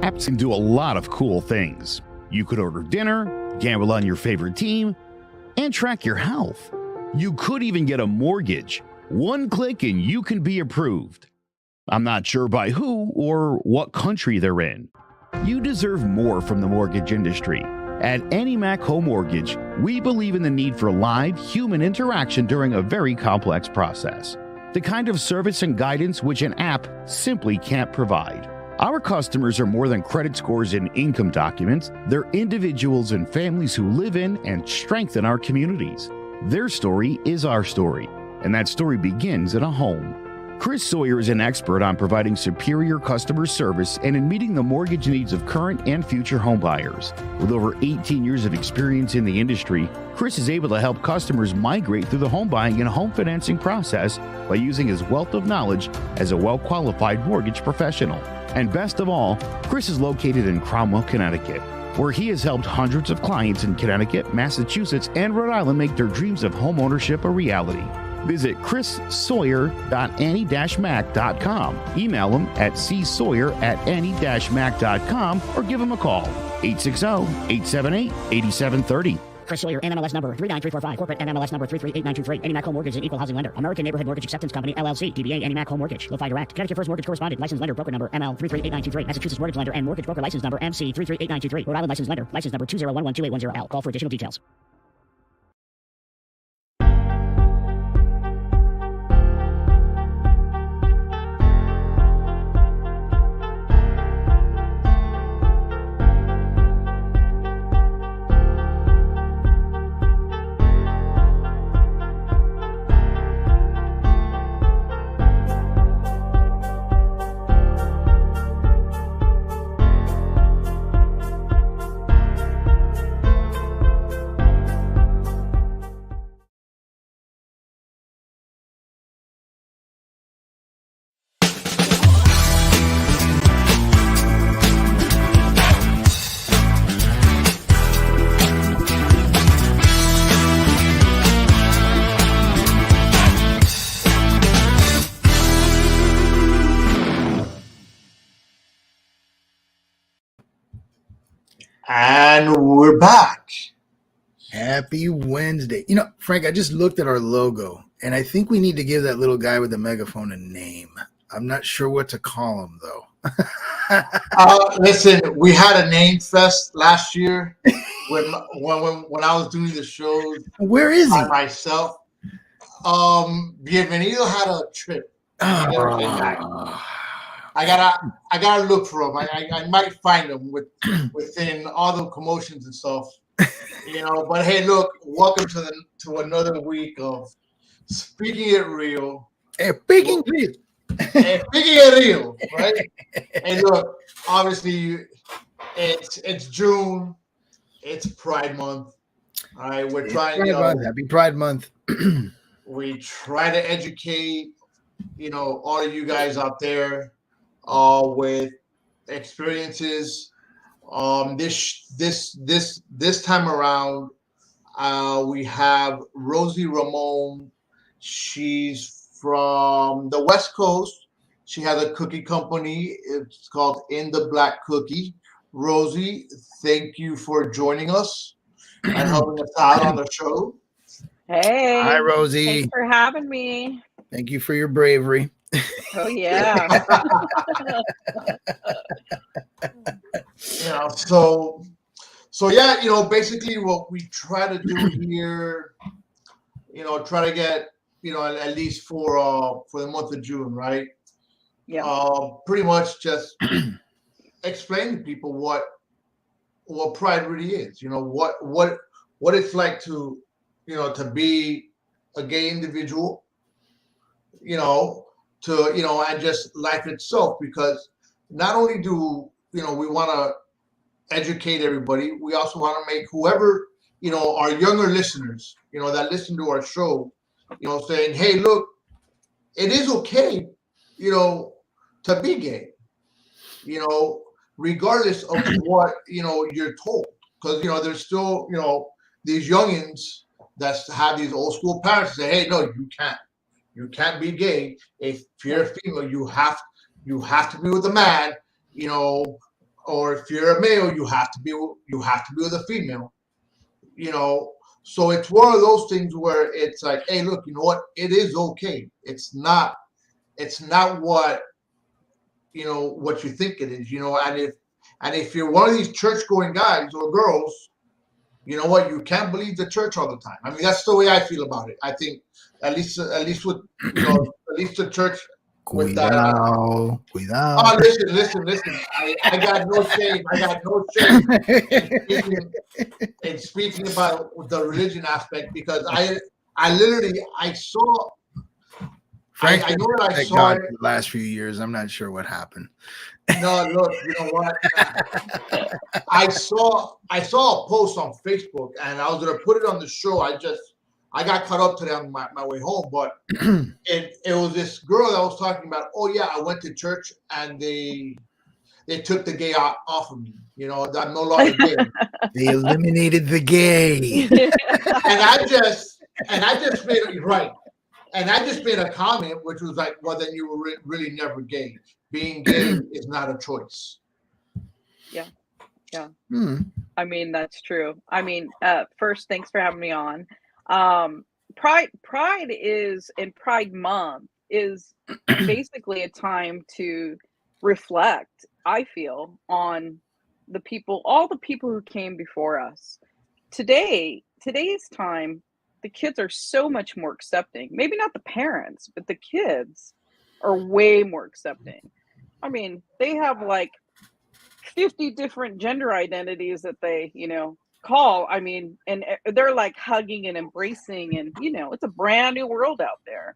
apps can do a lot of cool things. You could order dinner, gamble on your favorite team, and track your health. You could even get a mortgage. One click and you can be approved. I'm not sure by who or what country they're in. You deserve more from the mortgage industry. At AnyMac Home Mortgage, we believe in the need for live human interaction during a very complex process. The kind of service and guidance which an app simply can't provide. Our customers are more than credit scores and income documents. They're individuals and families who live in and strengthen our communities. Their story is our story, and that story begins in a home. Chris Sawyer is an expert on providing superior customer service and in meeting the mortgage needs of current and future home buyers. With over 18 years of experience in the industry, Chris is able to help customers migrate through the home buying and home financing process by using his wealth of knowledge as a well-qualified mortgage professional. And best of all, Chris is located in Cromwell, Connecticut, where he has helped hundreds of clients in Connecticut, Massachusetts, and Rhode Island make their dreams of home ownership a reality. Visit chrissawyer.any-mac.com. Email him at csawyer@any-mac.com or give him a call, 860-878-8730. Chris Sawyer, NMLS number 39345, corporate NMLS number 338923. AnyMac Home Mortgage is an equal housing lender. American Neighborhood Mortgage Acceptance Company, LLC. DBA AnyMac Home Mortgage. Lo-Fi Direct. Connecticut First Mortgage Correspondent. License Lender. Broker number ML 338923. Massachusetts Mortgage Lender and Mortgage Broker License number MC 338923. Rhode Island License Lender. License number 201128110L. Call for additional details. And we're back. Happy Wednesday. You know, Frank, I just looked at our logo, and I think we need to give that little guy with the megaphone a name. I'm not sure what to call him, though. Listen, we had a name fest last year when I was doing the shows. Where is he? By myself. Bienvenido had a trip. I gotta look for him. I might find him within all the commotions and stuff, you know. But hey, look, welcome to another week of Speaking It Real. Speaking Real. Speaking It Real, right? Hey, look, obviously it's June, it's Pride Month. All right, we're trying. Happy Pride Month. We try to educate, you know, all of you guys out there. With experiences, this time around, we have Rosie Romo. She's from the West Coast. She has a cookie company. It's called In the Black Cookie. Rosie, thank you for joining us and helping us out on the show. Hey, hi, Rosie. Thanks for having me. Thank you for your bravery. Oh yeah. You know, so yeah, you know, basically what we try to do here, you know, try to get, you know, at least for the month of June, right? Yeah. Pretty much just explain to people what Pride really is. You know, what it's like to, you know, to be a gay individual. You know. To, you know, and just life itself, because not only do, you know, we want to educate everybody, we also want to make whoever, you know, our younger listeners, you know, that listen to our show, you know, saying, hey, look, it is okay, you know, to be gay, you know, regardless of what, you know, you're told, because, you know, there's still, you know, these youngins that have these old school parents say, hey, no, you can't. You can't be gay. If you're a female, you have to be with a man. You know, or if you're a male, you have to be with a female. So it's one of those things where it's like, hey, look, you know what? It is okay. It's not what what you think it is. And if you're one of these church going guys or girls, you know what? You can't believe the church all the time. I mean, that's the way I feel about it. I think at least with at least the church with that. Cuidado. Oh, listen. I got no shame. I got no shame in speaking about the religion aspect, because I literally saw. Frank, I know that I saw God it. for the last few years. I'm not sure what happened. No, look, you know what? I saw a post on Facebook, and I was gonna put it on the show. I got caught up today on my way home, but it was this girl that was talking about, oh yeah, I went to church and they took the gay off of me. I'm no longer gay. They eliminated the gay. And I just made it right. And I just made a comment, which was like, well, then you were really never gay. Being gay is not a choice. Yeah. Hmm. I mean, that's true. I mean, first, thanks for having me on. Pride is, and Pride Month is basically a time to reflect, I feel, on all the people who came before us. Today's time, the kids are so much more accepting. Maybe not the parents, but the kids are way more accepting. I mean, they have like 50 different gender identities that they, call. I mean, and they're like hugging and embracing, and it's a brand new world out there.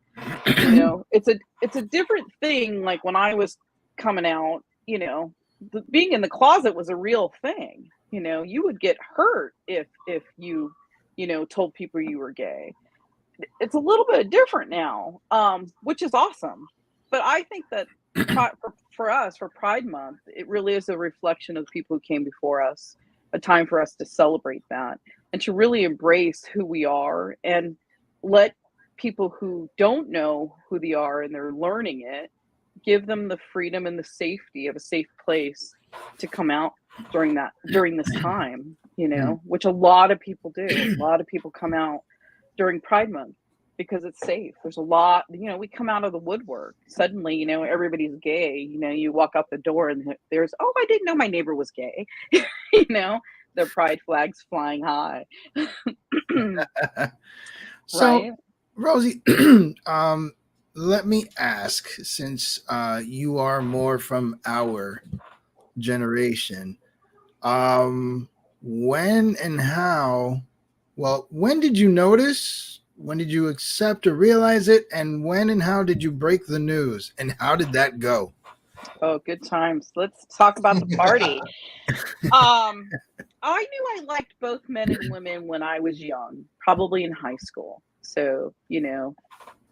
It's a different thing. Like when I was coming out, being in the closet was a real thing. You would get hurt if you told people you were gay. It's a little bit different now, which is awesome. But I think that for us, for Pride Month, it really is a reflection of the people who came before us, a time for us to celebrate that and to really embrace who we are, and let people who don't know who they are and they're learning it, give them the freedom and the safety of a safe place to come out during this time, which a lot of people do. A lot of people come out during Pride Month because it's safe. There's a lot, we come out of the woodwork. Suddenly, everybody's gay. You walk out the door and there's, oh, I didn't know my neighbor was gay. Their pride flags flying high. So, right? Rosie, let me ask, since you are more from our generation, when and how, when did you notice? When did you accept or realize it? And when and how did you break the news? And how did that go? Oh, good times. Let's talk about the party. I knew I liked both men and women when I was young, probably in high school. So,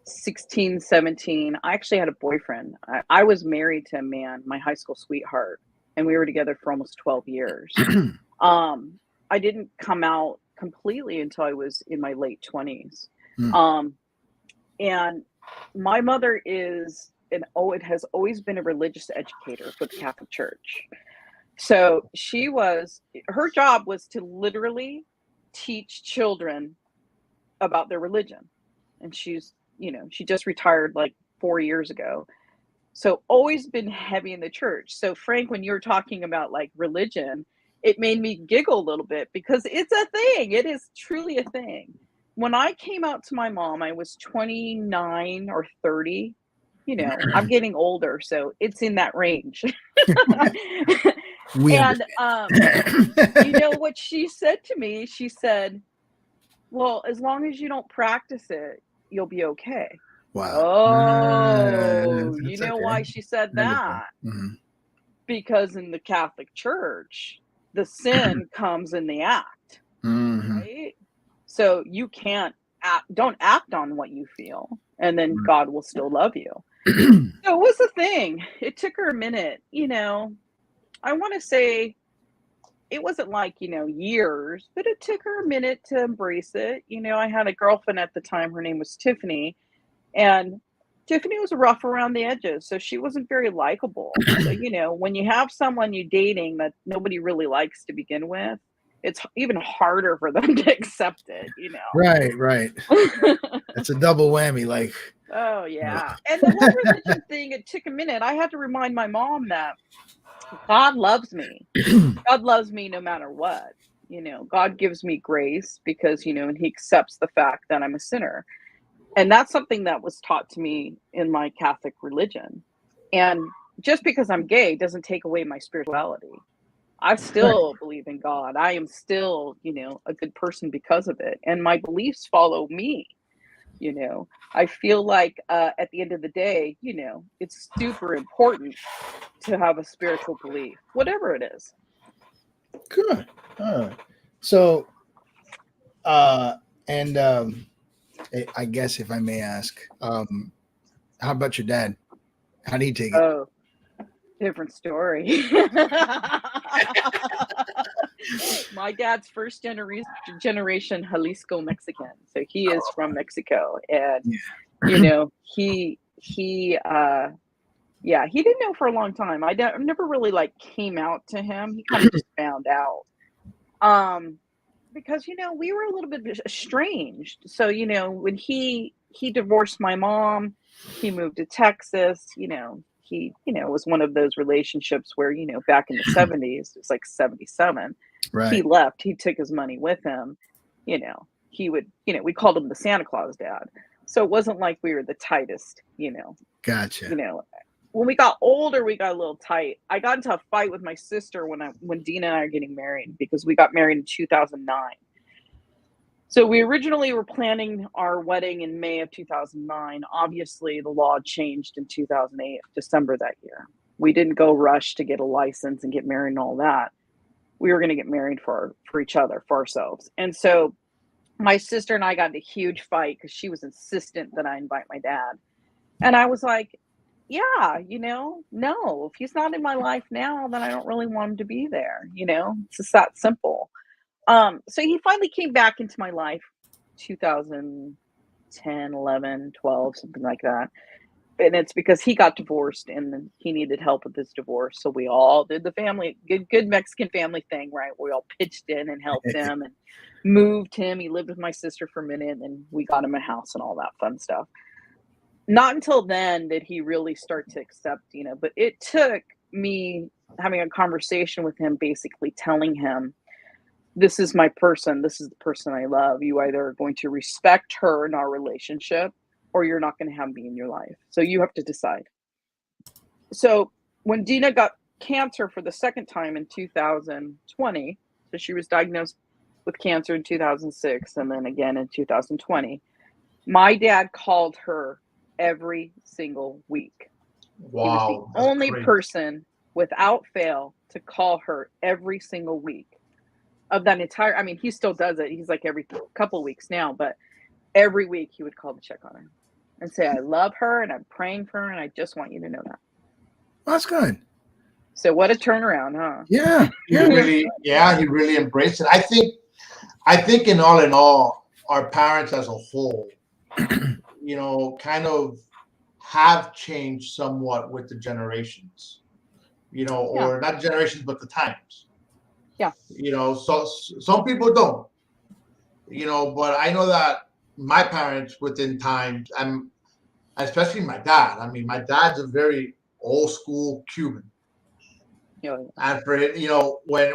16, 17. I actually had a boyfriend. I was married to a man, my high school sweetheart, and we were together for almost 12 years. I didn't come out completely until I was in my late 20s. And my mother it has always been a religious educator for the Catholic Church. So her job was to literally teach children about their religion. And she just retired like 4 years ago. So always been heavy in the church. So Frank, when you're talking about like religion, it made me giggle a little bit because it's a thing. It is truly a thing. When I came out to my mom, I was 29 or 30. I'm getting older, so it's in that range. And you know what she said to me? She said, well, as long as you don't practice it, you'll be okay. Wow. Oh, you know okay. why she said that? Mm-hmm. Because in the Catholic Church, the sin comes in the act, right? So you don't act on what you feel, and then God will still love you. So it was the thing. It took her a minute, I want to say it wasn't like, years, but it took her a minute to embrace it. I had a girlfriend at the time, her name was Tiffany, and Tiffany was rough around the edges, so she wasn't very likable. So, when you have someone you're dating that nobody really likes to begin with, it's even harder for them to accept it, Right. That's a double whammy. Like, Oh, yeah. And the whole religion thing, it took a minute. I had to remind my mom that God loves me. God loves me no matter what. God gives me grace because, and he accepts the fact that I'm a sinner. And that's something that was taught to me in my Catholic religion. And just because I'm gay doesn't take away my spirituality. I still believe in God. I am still, a good person because of it. And my beliefs follow me. I feel like at the end of the day, it's super important to have a spiritual belief, whatever it is. good. All right. So, and I guess if I may ask, how about your dad? How did he take it? Oh, different story. My dad's first generation Jalisco Mexican. So he is from Mexico. And, he didn't know for a long time. I never really came out to him. He kind of just found out. Because, we were a little bit estranged. So, when he divorced my mom, he moved to Texas, he, was one of those relationships where, back in the 70s, it was like 77. Right. He left, he took his money with him. He would, we called him the Santa Claus dad. So it wasn't like we were the tightest, Gotcha. When we got older, we got a little tight. I got into a fight with my sister when Dina and I are getting married because we got married in 2009. So we originally were planning our wedding in May of 2009. Obviously, the law changed in 2008, December that year. We didn't go rush to get a license and get married and all that. We were going to get married for each other, for ourselves. And so my sister and I got in a huge fight because she was insistent that I invite my dad. And I was like, yeah, no, if he's not in my life now, then I don't really want him to be there. It's just that simple. So he finally came back into my life 2010, 11, 12, something like that. And it's because he got divorced and he needed help with his divorce. So we all did the family, good Mexican family thing, right? We all pitched in and helped him and moved him. He lived with my sister for a minute and we got him a house and all that fun stuff. Not until then did he really start to accept, but it took me having a conversation with him, basically telling him, this is my person. This is the person I love. You either are going to respect her in our relationship or you're not going to have me in your life. So you have to decide. So when Dina got cancer for the second time in 2020, so she was diagnosed with cancer in 2006 and then again in 2020, my dad called her every single week. Wow, he was the only person without fail to call her every single week of that entire, he still does it. He's like every couple of weeks now, but every week he would call to check on her and say, I love her and I'm praying for her and I just want you to know that. That's good. So what a turnaround, huh? Yeah. He really embraced it. I think in all, our parents as a whole, kind of have changed somewhat with the generations, or not generations, but the times. Yeah. So some people don't, but I know that my parents within time, especially my dad. My dad's a very old school Cuban. Yeah. And for it,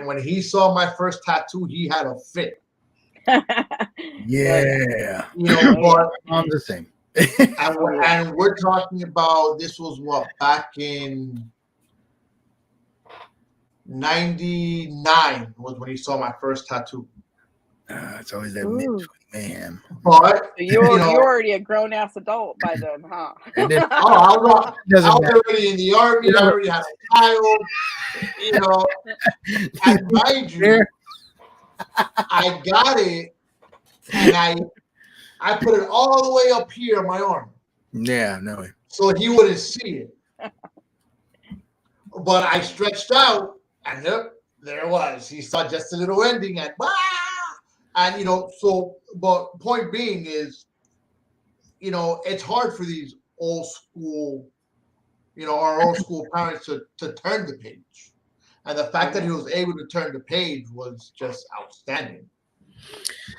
when he saw my first tattoo, he had a fit. Yeah. But I'm the same. and we're talking about, this was back in 99 was when he saw my first tattoo. It's always that mid-20 mayhem. But you're already a grown ass adult by then, huh? I was already in the army. I already had a child. And mind you, I got it, and I put it all the way up here on my arm. Yeah, no way. So he wouldn't see it. But I stretched out, and there it was. He saw just a little ending, and but point being is, it's hard for these old school, our old school parents to turn the page. And the fact that he was able to turn the page was just outstanding.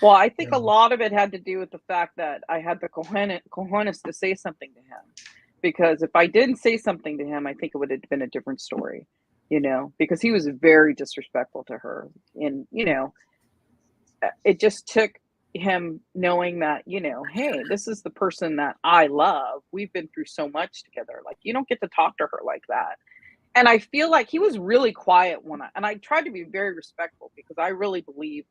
Well, I think a lot of it had to do with the fact that I had the cojones to say something to him. Because if I didn't say something to him, I think it would have been a different story, because he was very disrespectful to her. And, it just took him knowing that, hey, this is the person that I love. We've been through so much together. Like, you don't get to talk to her like that. And I feel like he was really quiet and I tried to be very respectful because I really believe,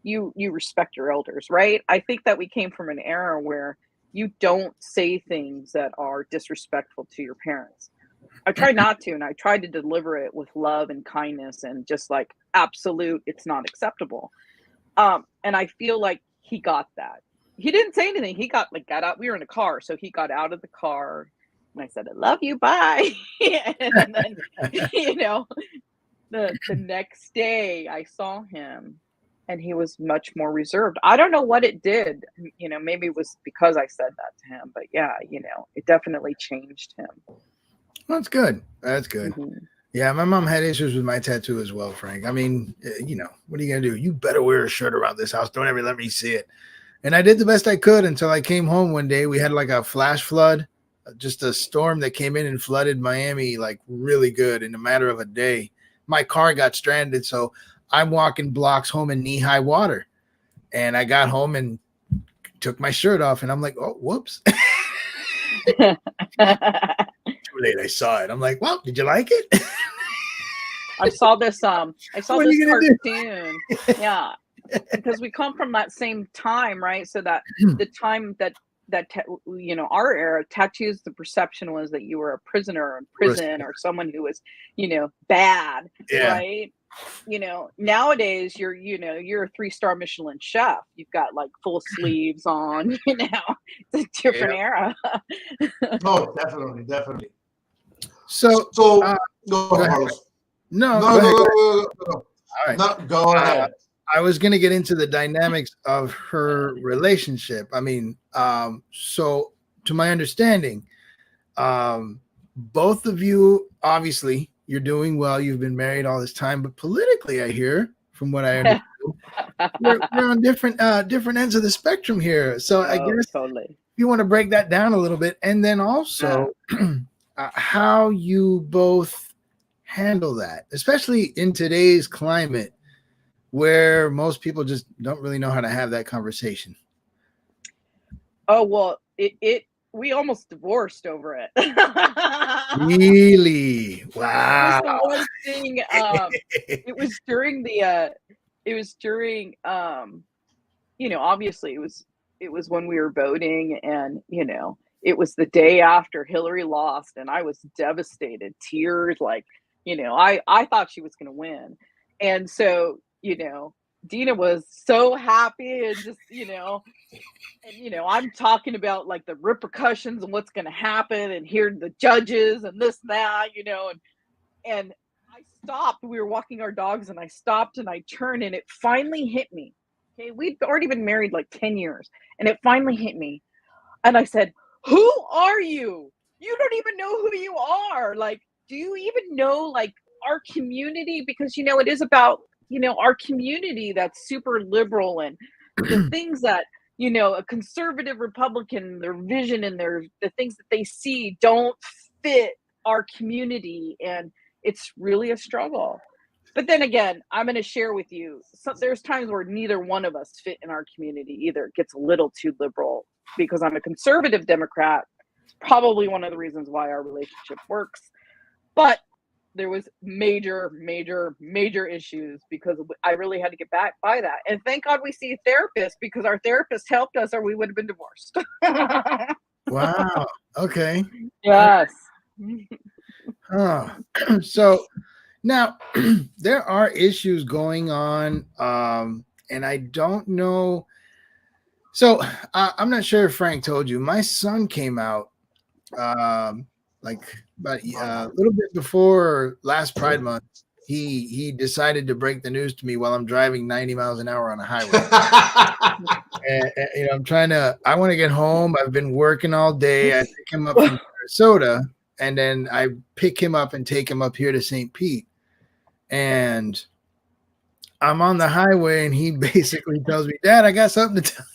you respect your elders, right? I think that we came from an era where you don't say things that are disrespectful to your parents. I tried not to, and I tried to deliver it with love and kindness and just like absolute, it's not acceptable. And I feel like he got that. He didn't say anything. He got out. We were in a car, so he got out of the car, and I said, "I love you, bye." And then, the next day I saw him, and he was much more reserved. I don't know what it did. Maybe it was because I said that to him, but yeah, it definitely changed him. That's good. That's good. Mm-hmm. Yeah, my mom had issues with my tattoo as well, Frank. I mean, what are you going to do? You better wear a shirt around this house. Don't ever let me see it. And I did the best I could until I came home one day. We had like a flash flood, just a storm that came in and flooded Miami like really good in a matter of a day. My car got stranded, so I'm walking blocks home in knee-high water. And I got home and took my shirt off, and I'm like, oh, whoops. Too late, I saw it. I'm like, well, did you like it? I saw this cartoon. Yeah, because we come from that same time, right? So that the time that our era, tattoos, the perception was that you were a prisoner in prison or someone who was, bad, right? Nowadays you're a 3-star Michelin chef. You've got like full sleeves on, it's a different era. Oh, definitely. So go ahead. No, All right. No, go ahead. I was going to get into the dynamics of her relationship. I mean, so to my understanding, both of you, obviously, you're doing well. You've been married all this time, but politically, I hear, from what I understand, we're on different ends of the spectrum here. So I guess totally. you want to break that down a little bit, and then also how you both handle that, especially in today's climate where most people just don't really know how to have that conversation. Oh, well, we almost divorced over it. Really? Wow. It was the one thing, it was during obviously it was when we were voting, and it was the day after Hillary lost, and I was devastated, tears, like, I thought she was going to win. And so, Dina was so happy and just, I'm talking about like the repercussions and what's going to happen and hear the judges and this, that, and I stopped. We were walking our dogs, and I stopped and I turned, and it finally hit me. Okay. We'd already been married like 10 years, and it finally hit me. And I said, who are you? You don't even know who you are. Like, do you even know like our community? Because, it is about, our community that's super liberal, and the things that, a conservative Republican, their vision and the things that they see don't fit our community. And it's really a struggle. But then again, I'm going to share with you, there's times where neither one of us fit in our community either. It gets a little too liberal because I'm a conservative Democrat. It's probably one of the reasons why our relationship works. But there was major issues because I really had to get back by that. And thank God we see a therapist, because our therapist helped us, or we would have been divorced. Wow. Okay. Yes. Oh. So now there are issues going on, and I don't know. So I'm not sure if Frank told you, my son came out like about a little bit before last Pride Month, he decided to break the news to me while I'm driving 90 miles an hour on a highway. And, I want to get home. I've been working all day. I pick him up from Minnesota, and then I pick him up and take him up here to St. Pete. And I'm on the highway, and he basically tells me, Dad, I got something to tell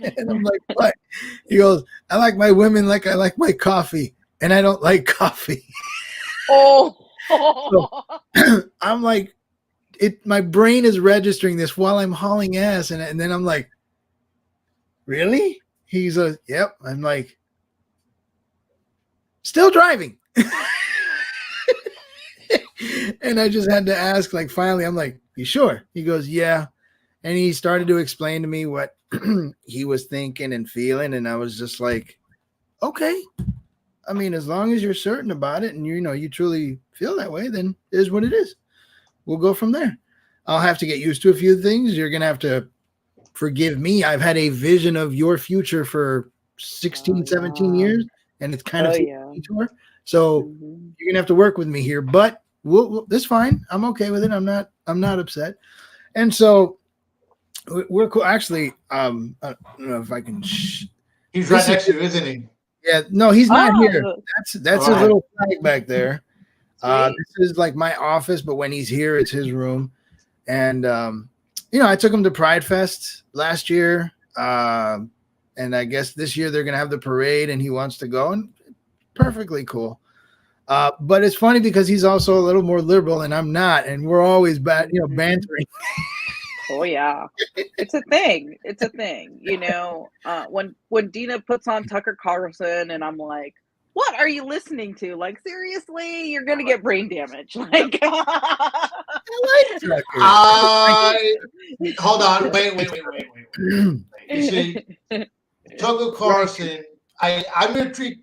you. And I'm like, what? He goes, I like my women like I like my coffee, and I don't like coffee. Oh. So, I'm like, my brain is registering this while I'm hauling ass. And then I'm like, really? He's yep. I'm like, still driving. And I just had to ask, like, finally, I'm like, you sure? He goes, yeah. And he started to explain to me what he was thinking and feeling. And I was just like, okay. I mean, as long as you're certain about it and you truly feel that way, then it is what it is. We'll go from there. I'll have to get used to a few things. You're going to have to forgive me. I've had a vision of your future for 16, 17 years, and it's kind of tour. So you're going to have to work with me here, but that's fine. I'm okay with it. I'm not upset. And so we're cool. Actually, I don't know if I can. He's right next to you, isn't he? Yeah, no, he's not here. That's his little flag back there. This is like my office, but when he's here, it's his room. And I took him to Pride Fest last year, and I guess this year they're gonna have the parade, and he wants to go, and perfectly cool. But it's funny because he's also a little more liberal, and I'm not, and we're always bantering. Oh yeah, it's a thing. It's a thing. When Dina puts on Tucker Carlson, and I'm like, what are you listening to? Like, seriously, you're gonna get brain damage. Like, I like Tucker. Hold on, wait. You see, Tucker Carlson. I'm gonna treat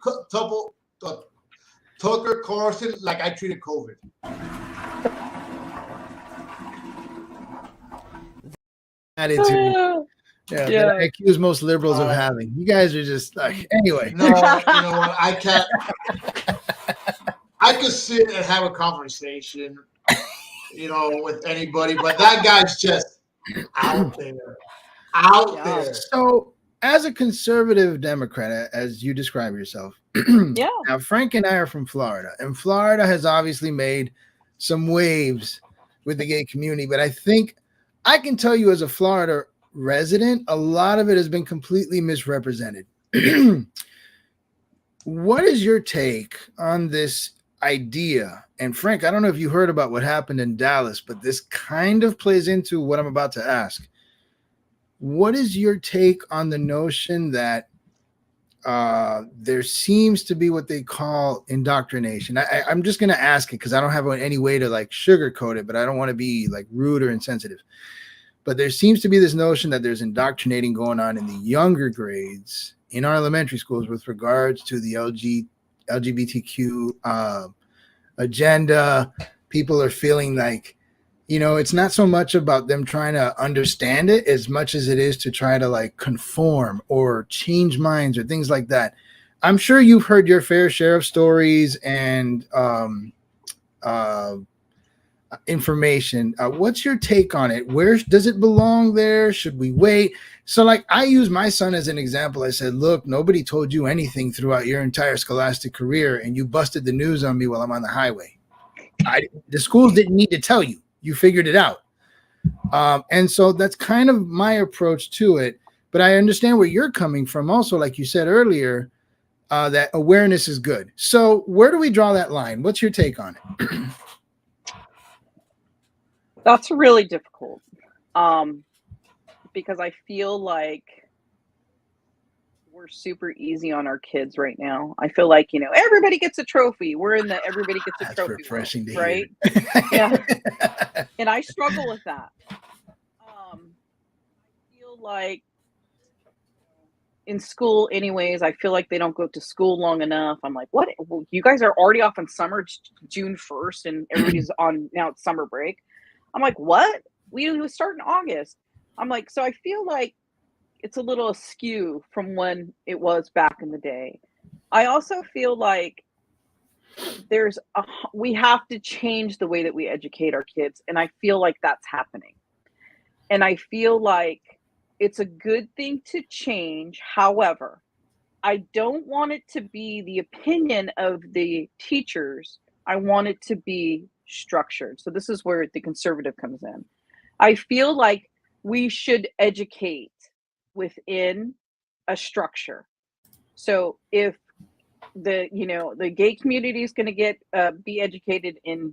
Tucker Carlson like I treated COVID. Attitude. Yeah. That I accuse most liberals of having. You guys are just like, anyway. No, you know what? I can't. I could sit and have a conversation, with anybody, but that guy's just out there. So, as a conservative Democrat, as you describe yourself, now Frank and I are from Florida, and Florida has obviously made some waves with the gay community, but I think I can tell you as a Florida resident, a lot of it has been completely misrepresented. What is your take on this idea? And Frank, I don't know if you heard about what happened in Dallas, but this kind of plays into what I'm about to ask. What is your take on the notion that there seems to be what they call indoctrination? I'm just going to ask it because I don't have any way to like sugarcoat it, but I don't want to be like rude or insensitive. But there seems to be this notion that there's indoctrinating going on in the younger grades in our elementary schools with regards to the LGBTQ agenda. People are feeling like, it's not so much about them trying to understand it as much as it is to try to like conform or change minds or things like that. I'm sure you've heard your fair share of stories and information. What's your take on it? Where does it belong there? Should we wait? So like I use my son as an example. I said, look, nobody told you anything throughout your entire scholastic career, and you busted the news on me while I'm on the highway. The schools didn't need to tell you. You figured it out. And so that's kind of my approach to it. But I understand where you're coming from also, like you said earlier, that awareness is good. So where do we draw that line? What's your take on it? That's really difficult because I feel like we're super easy on our kids right now. I feel like, everybody gets a trophy. We're in the everybody gets a trophy refreshing world, right? Yeah. And I struggle with that. I feel like in school anyways, I feel like they don't go to school long enough. I'm like, what? Well, you guys are already off on summer June 1st and everybody's on now it's summer break. I'm like, what? We start in August. I'm like, so I feel like it's a little askew from when it was back in the day. I also feel like we have to change the way that we educate our kids, and I feel like that's happening. And I feel like it's a good thing to change. However, I don't want it to be the opinion of the teachers. I want it to be structured. So this is where the conservative comes in. I feel like we should educate within a structure. So if the gay community is going to get be educated in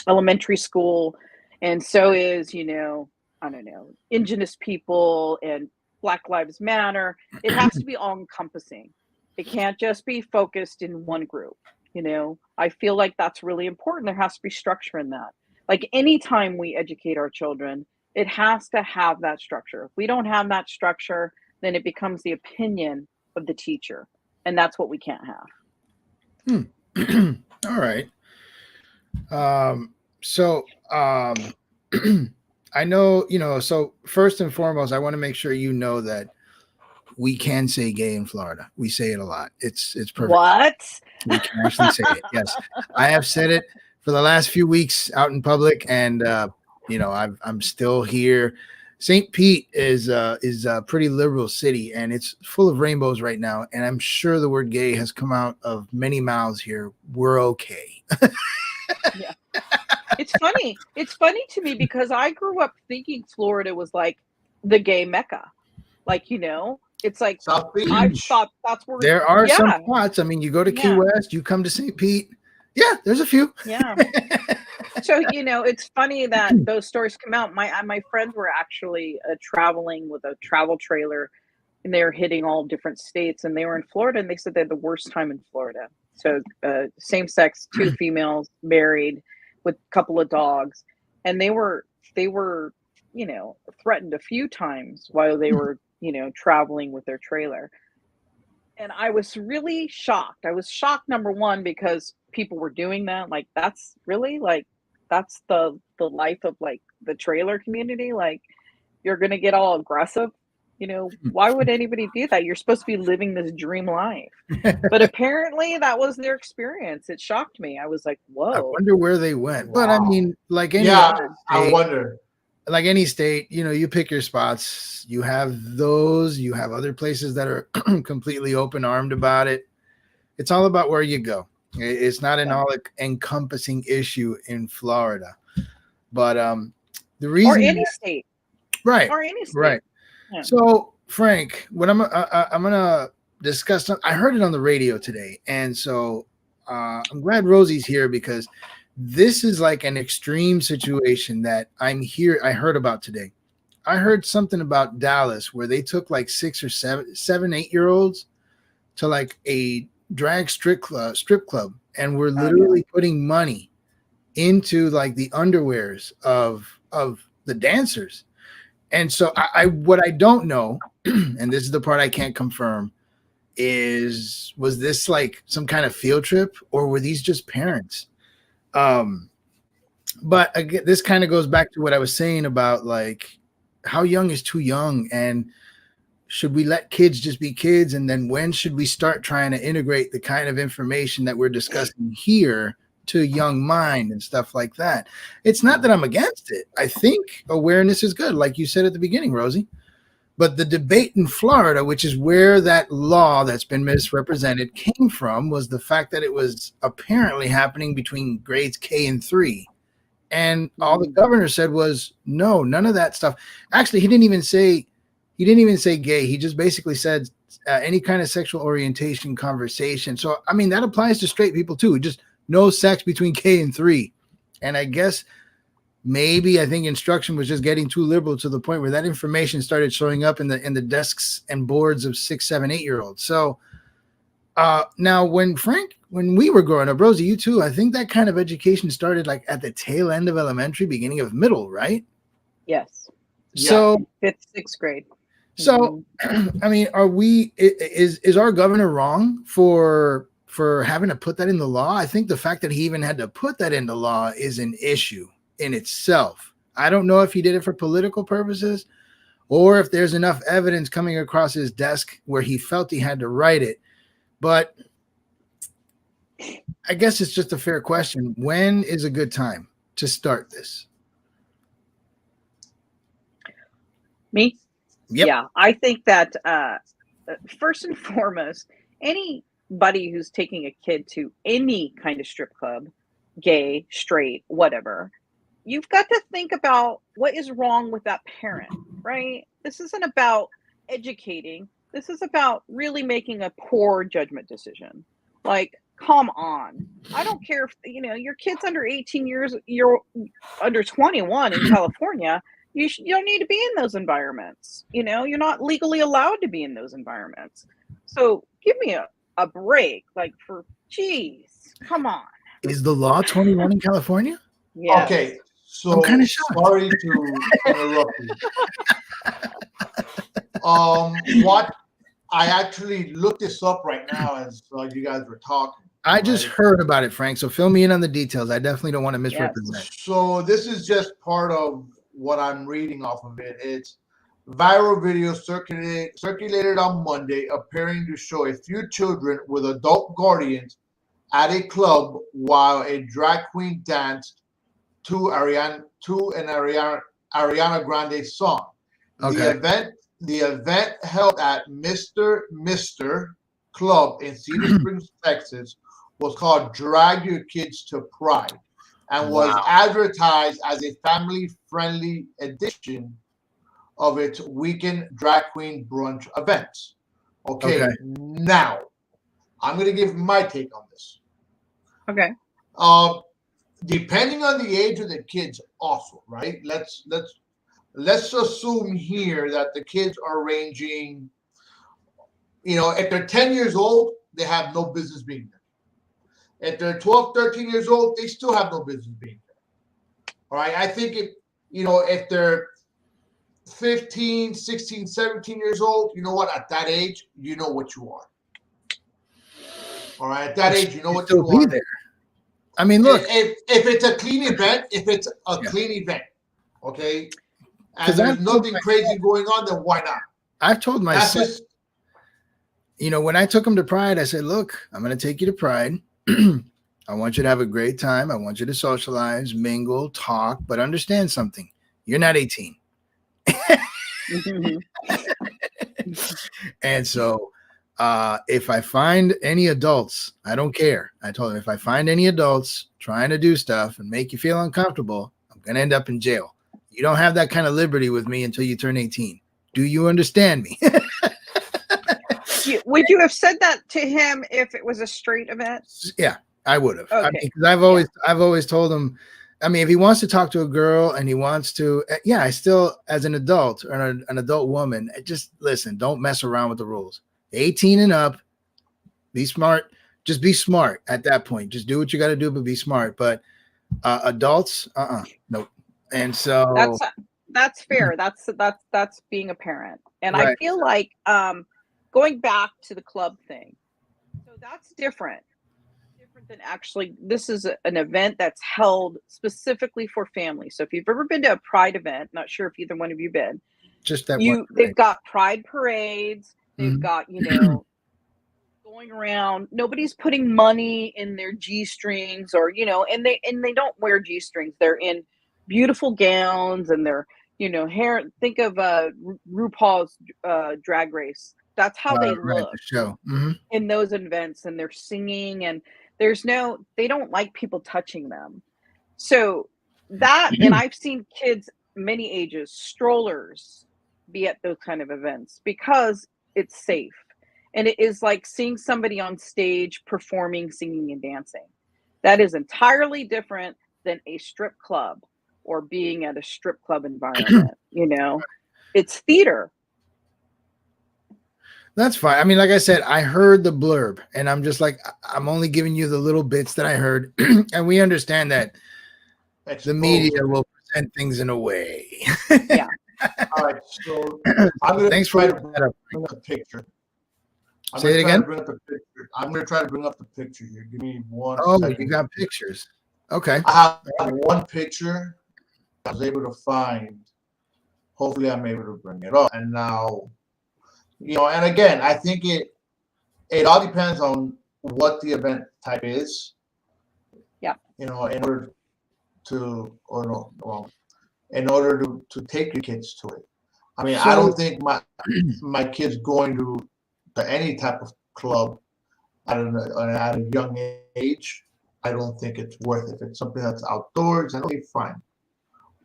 elementary school, and so is I don't know, indigenous people and Black Lives Matter. It has to be all encompassing. It can't just be focused in one group. I feel like that's really important. There has to be structure in that. Like anytime we educate our children, it has to have that structure. If we don't have that structure, then it becomes the opinion of the teacher, and that's what we can't have. All right. So I know, so first and foremost, I want to make sure you know that we can say gay in Florida. We say it a lot. It's perfect. What? We can actually say it. Yes. I have said it for the last few weeks out in public, and I'm still here. St. Pete is a pretty liberal city, and it's full of rainbows right now. And I'm sure the word gay has come out of many mouths here. We're okay. Yeah. It's funny. It's funny to me because I grew up thinking Florida was like the gay Mecca. Like, it's like South Beach. I thought that's where there are some spots. I mean, you go to Key West, you come to St. Pete. Yeah, there's a few. Yeah. So, it's funny that those stories come out. My friends were actually traveling with a travel trailer, and they were hitting all different states, and they were in Florida, and they said they had the worst time in Florida. So same sex, 2 females married with a couple of dogs, and they were threatened a few times while they were traveling with their trailer. And I was really shocked. I was shocked, number one, because people were doing that. Like, that's really that's the life of like the trailer community. Like, you're gonna get all aggressive. Why would anybody do that? You're supposed to be living this dream life. But apparently that was their experience. It shocked me. I was like, whoa. I wonder where they went. Wow. But I mean, like any I wonder. Like any state, you pick your spots. You have those, you have other places that are completely open-armed about it. It's all about where you go. It's not an all-encompassing issue in Florida. But the reason, or any state. Right. Or any state. Right. Yeah. So, Frank, what I'm gonna discuss. I heard it on the radio today, and so I'm glad Rosie's here because this is like an extreme situation that I heard about today. I heard something about Dallas where they took like 6 or 7, 8-year-olds to like a drag strip club, and we're literally putting money into like the underwears of the dancers. And so what I don't know, and this is the part I can't confirm, was this like some kind of field trip, or were these just parents? But again, this kind of goes back to what I was saying about like how young is too young, and should we let kids just be kids, and then when should we start trying to integrate the kind of information that we're discussing here to a young mind and stuff like that? It's not that I'm against it. I think awareness is good, like you said at the beginning, Rosie. But the debate in Florida, which is where that law that's been misrepresented came from, was the fact that it was apparently happening between grades K and 3. And all the governor said was, no, none of that stuff. Actually, he didn't even say gay. He just basically said any kind of sexual orientation conversation. So, I mean, that applies to straight people too. Just no sex between K and 3. And I guess I think instruction was just getting too liberal to the point where that information started showing up in the desks and boards of 6, 7, 8-year-olds. So now when we were growing up, Rosie, you too, I think that kind of education started like at the tail end of elementary, beginning of middle, right? Yes. So 5th, 6th grade. So, I mean, is our governor wrong for having to put that in the law? I think the fact that he even had to put that in the law is an issue in itself. I don't know if he did it for political purposes or if there's enough evidence coming across his desk where he felt he had to write it. But I guess it's just a fair question. When is a good time to start this? Me? Yep. Yeah, I think that first and foremost, anybody who's taking a kid to any kind of strip club, gay, straight, whatever, you've got to think about what is wrong with that parent, right? This isn't about educating. This is about really making a poor judgment decision. Like, come on. I don't care if your kid's under 18 years, you're under 21 in California. You don't need to be in those environments. You're not legally allowed to be in those environments. So give me a break. Like, geez, come on. Is the law 21 in California? Yes. Okay, so I'm kind of shocked. sorry to interrupt you. What I actually looked this up right now as you guys were talking. I just heard about it, Frank. So fill me in on the details. I definitely don't want to misrepresent. So this is just part of what I'm reading off of it. It's viral video circulated on Monday, appearing to show a few children with adult guardians at a club while a drag queen danced to an Ariana Grande song. Okay. The event held at Mr. Club in Cedar Springs, Texas, was called Drag Your Kids to Pride and was advertised as a family-friendly edition of its weekend drag queen brunch events. Okay. Now I'm going to give my take on this. Okay. Depending on the age of the kids, also, right? Let's assume here that the kids are ranging, if they're 10 years old, they have no business being there. If they're 12, 13 years old, they still have no business being there. All right. I think if they're 15, 16, 17 years old, you know what? At that age, you know what you are. All right. At that age, you know what you are. There. I mean, look. If it's a clean event, clean event, okay, and there's nothing crazy going on, then why not? I've told my son, when I took him to Pride, I said, look, I'm going to take you to Pride. I want you to have a great time. I want you to socialize, mingle, talk, but understand something. You're not 18. And so if I find any adults, I don't care. I told him, if I find any adults trying to do stuff and make you feel uncomfortable, I'm going to end up in jail. You don't have that kind of liberty with me until you turn 18. Do you understand me? Would you have said that to him if it was a straight event? Yeah, I would have. Okay. I mean, 'cause I've always told him, I mean, if he wants to talk to a girl and he wants to, I still, as an adult or an adult woman, just listen, don't mess around with the rules. 18 and up, be smart. Just be smart at that point. Just do what you got to do, but be smart. But adults, nope. And so that's fair. That's being a parent. And right. I feel like going back to the club thing, so that's different than actually, this is an event that's held specifically for families. So if you've ever been to a Pride event, not sure if either one of you been, just that they've got Pride parades, they've got, going around, nobody's putting money in their G-strings or, and they don't wear G-strings. They're in beautiful gowns and they're, hair. Think of RuPaul's Drag Race. That's how they look the show. in those events, and they're singing, and they don't like people touching them. So that, and I've seen kids many ages, strollers, be at those kind of events because it's safe. And it is like seeing somebody on stage performing, singing, and dancing. That is entirely different than a strip club or being at a strip club environment. It's theater. That's fine. I mean, like I said, I heard the blurb and I'm just like, I'm only giving you the little bits that I heard. And we understand that the media will present things in a way. Yeah. All right. So I'm going to try to bring up a picture. Say it again. I'm going to try to bring up the picture here. Give me one second. You got pictures. Okay. I have one picture I was able to find. Hopefully I'm able to bring it up. And now, and again, I think it all depends on what the event type is. Yeah. In order to, or no, well, in order to take your kids to it. I mean, I don't think my kids going to any type of club at a young age. I don't think it's worth it. If it's something that's outdoors, and okay, fine.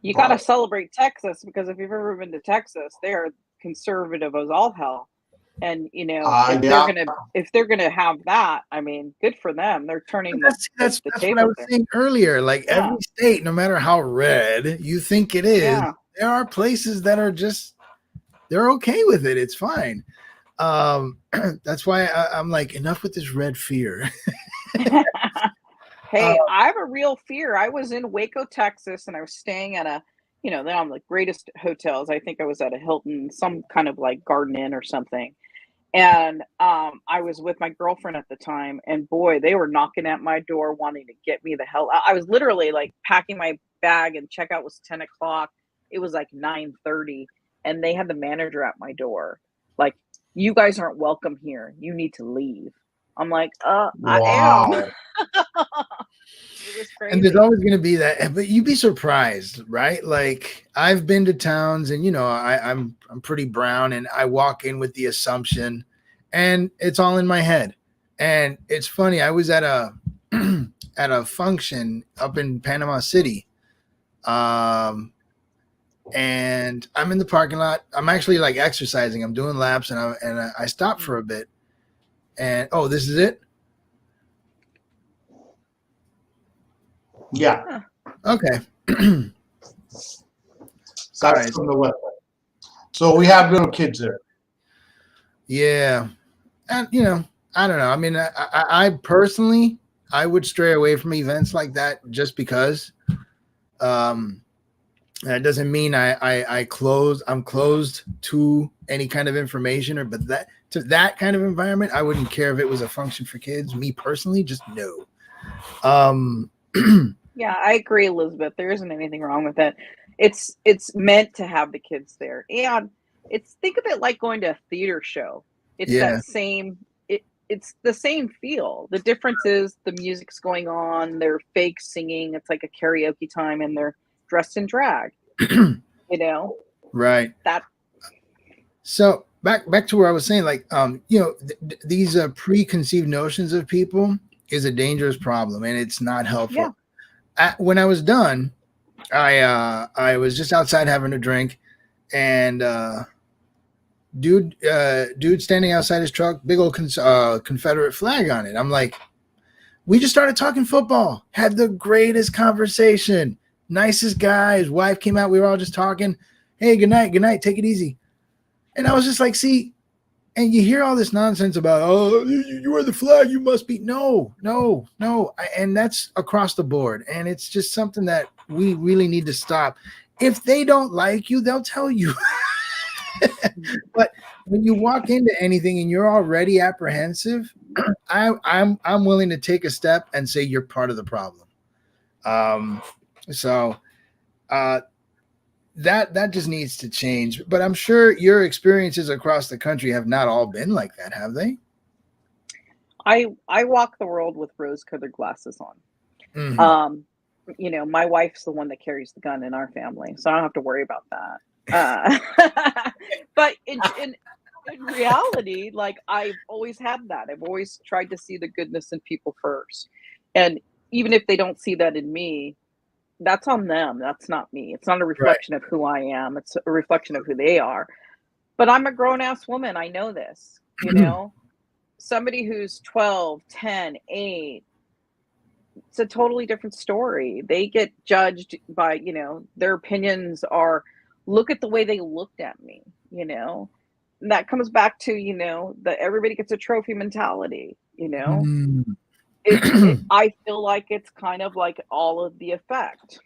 You got to celebrate Texas, because if you've ever been to Texas, they are conservative as all hell. And if they're gonna have that, I mean, good for them. They're turning that's the what table I was saying earlier. Like every state, no matter how red you think it is, there are places that are just they're okay with it. It's fine. That's why I'm like, enough with this red fear. Hey, I have a real fear. I was in Waco, Texas, and I was staying at a, they're on the greatest hotels. I think I was at a Hilton, some kind of like Garden Inn or something. And I was with my girlfriend at the time, and boy, they were knocking at my door wanting to get me the hell out. I was literally like packing my bag, and checkout was 10 o'clock. It was like 9:30, and they had the manager at my door. Like, you guys aren't welcome here. You need to leave. I'm like, I am. It was crazy. And there's always going to be that, but you'd be surprised, right? Like, I've been to towns, and I'm pretty brown, and I walk in with the assumption, and it's all in my head. And it's funny. I was at a at a function up in Panama City, and I'm in the parking lot. I'm actually like exercising. I'm doing laps, and I stopped for a bit. And this is it. Yeah. Okay. That's from the website. So we have little kids there. Yeah. And, I don't know. I mean, I personally, I would stray away from events like that just because. That doesn't mean I'm closed to any kind of information but that kind of environment, I wouldn't care if it was a function for kids. Me personally, just no. Yeah, I agree, Elizabeth. There isn't anything wrong with it. It's meant to have the kids there, and think of it like going to a theater show. It's that same. It's the same feel. The difference is the music's going on. They're fake singing. It's like a karaoke time, and they're dressed in drag. Right. That. So back to where I was saying, like, these preconceived notions of people is a dangerous problem, and it's not helpful. Yeah. When I was done, I was just outside having a drink, and dude standing outside his truck, big old Confederate flag on it. I'm like, we just started talking football, had the greatest conversation, nicest guy. His wife came out, we were all just talking. Hey, good night, take it easy. And I was just like, see, and you hear all this nonsense about, you wear the flag, you must be. No. And that's across the board. And it's just something that we really need to stop. If they don't like you, they'll tell you. But when you walk into anything and you're already apprehensive, I'm willing to take a step and say you're part of the problem. That just needs to change. But I'm sure your experiences across the country have not all been like that, have they? I walk the world with rose-colored glasses on. Mm-hmm. My wife's the one that carries the gun in our family, so I don't have to worry about that. But in reality, like, I've always had that. I've always tried to see the goodness in people first. And even if they don't see that in me, that's on them. That's not me. It's not a reflection of who I am. It's a reflection of who they are. But I'm a grown-ass woman. I know this, somebody who's 12, 10, 8, it's a totally different story. They get judged by, their opinions are, look at the way they looked at me, and that comes back to, that everybody gets a trophy mentality, I feel like it's kind of like all of the effect.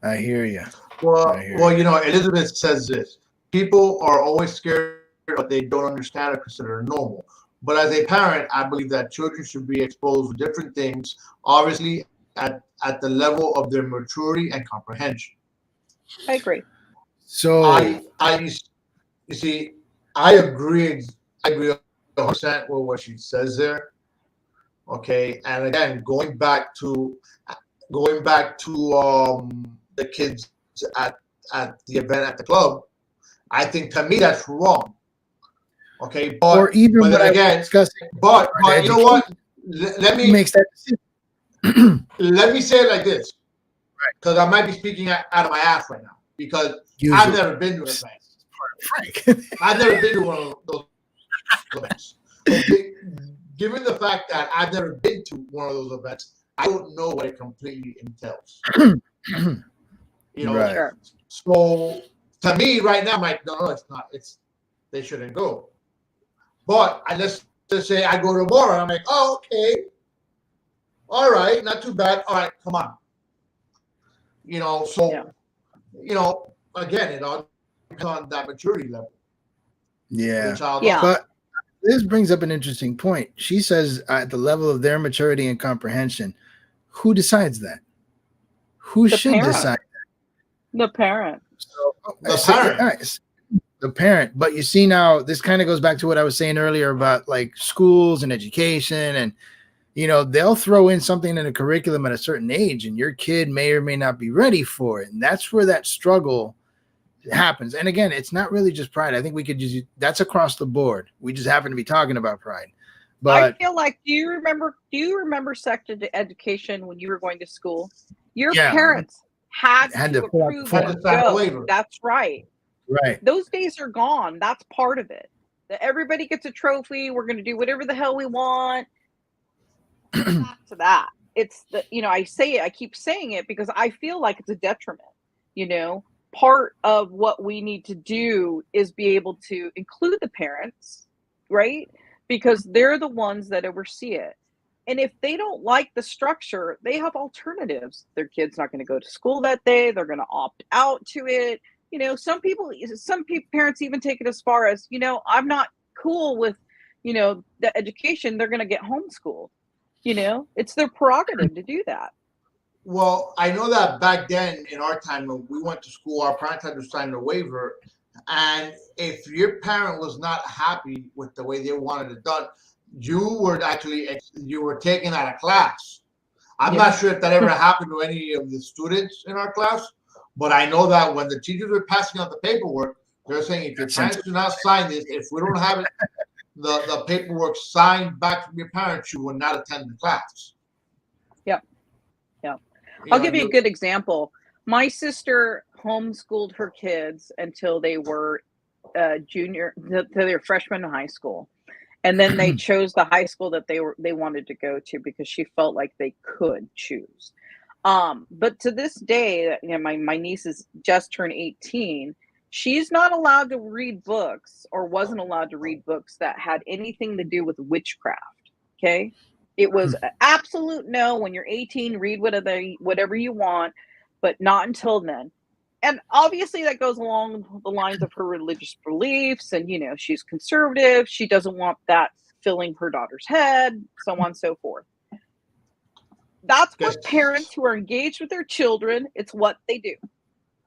I hear you. Well, Elizabeth says this: people are always scared, but they don't understand or consider it normal. But as a parent, I believe that children should be exposed to different things, obviously at the level of their maturity and comprehension. I agree. So I agree 100% with what she says there. Okay, and again, going back to the kids at the event at the club, I think to me that's wrong. Okay, or even but what then I was again, discussing. but you know what? Let Who me makes that decision? let me say it like this, Right. because I might be speaking out of my ass right now, because Usually. I've never been to an event. Frank. I've never been to one of those events. Okay, given the fact that I've never been to one of those events, I don't know what it completely entails. You know, Right. Sure. so to me right now, I'm like, no, it's not. They shouldn't go. But let's just say I go tomorrow, and I'm like, oh, okay, all right, not too bad. All right, come on. You know, so Yeah. you know, again, it all depends on that maturity level. Yeah. Yeah. But this brings up an interesting point. She says at the level of their maturity and comprehension, who decides that? Who The should parent. decide? The parent. So, The parent. all right, the parent. But you see now, this kind of goes back to what I was saying earlier about like schools and education, and they'll throw in something in a curriculum at a certain age, and your kid may or may not be ready for it, and that's where that struggle happens. And again, it's not really just pride. I think we could just that's across the board. We just happen to be talking about pride. But I feel like, do you remember sex education when you were going to school? Your parents had to fill out the approve form. Had or to sign a go. waiver. That's right. Right. Those days are gone. That's part of it. That everybody gets a trophy. We're going to do whatever the hell we want. Back to that. It's the I keep saying it because I feel like it's a detriment. Part of what we need to do is be able to include the parents, right? Because they're the ones that oversee it. And if they don't like the structure, they have alternatives. Their kid's not going to go to school that day. They're going to opt out to it. Some parents even take it as far as, I'm not cool with, the education. They're going to get homeschooled. It's their prerogative to do that. Well, I know that back then in our time when we went to school, our parents had to sign the waiver. And if your parent was not happy with the way they wanted it done, you were taken out of class. I'm not sure if that ever happened to any of the students in our class, but I know that when the teachers were passing out the paperwork, they're saying if your parents do not sign this, if we don't have it, the paperwork signed back from your parents, you will not attend the class. Yep. I'll give you a good example. My sister homeschooled her kids until they were until they were freshmen in high school, and then they chose the high school that they wanted to go to because she felt like they could choose. But to this day, my niece has just turned 18. She's not allowed to read books, or wasn't allowed to read books that had anything to do with witchcraft. Okay. It was an absolute no. When you're 18, read whatever you want, but not until then. And obviously that goes along the lines of her religious beliefs. And, she's conservative. She doesn't want that filling her daughter's head, so on and so forth. That's what parents who are engaged with their children, it's what they do.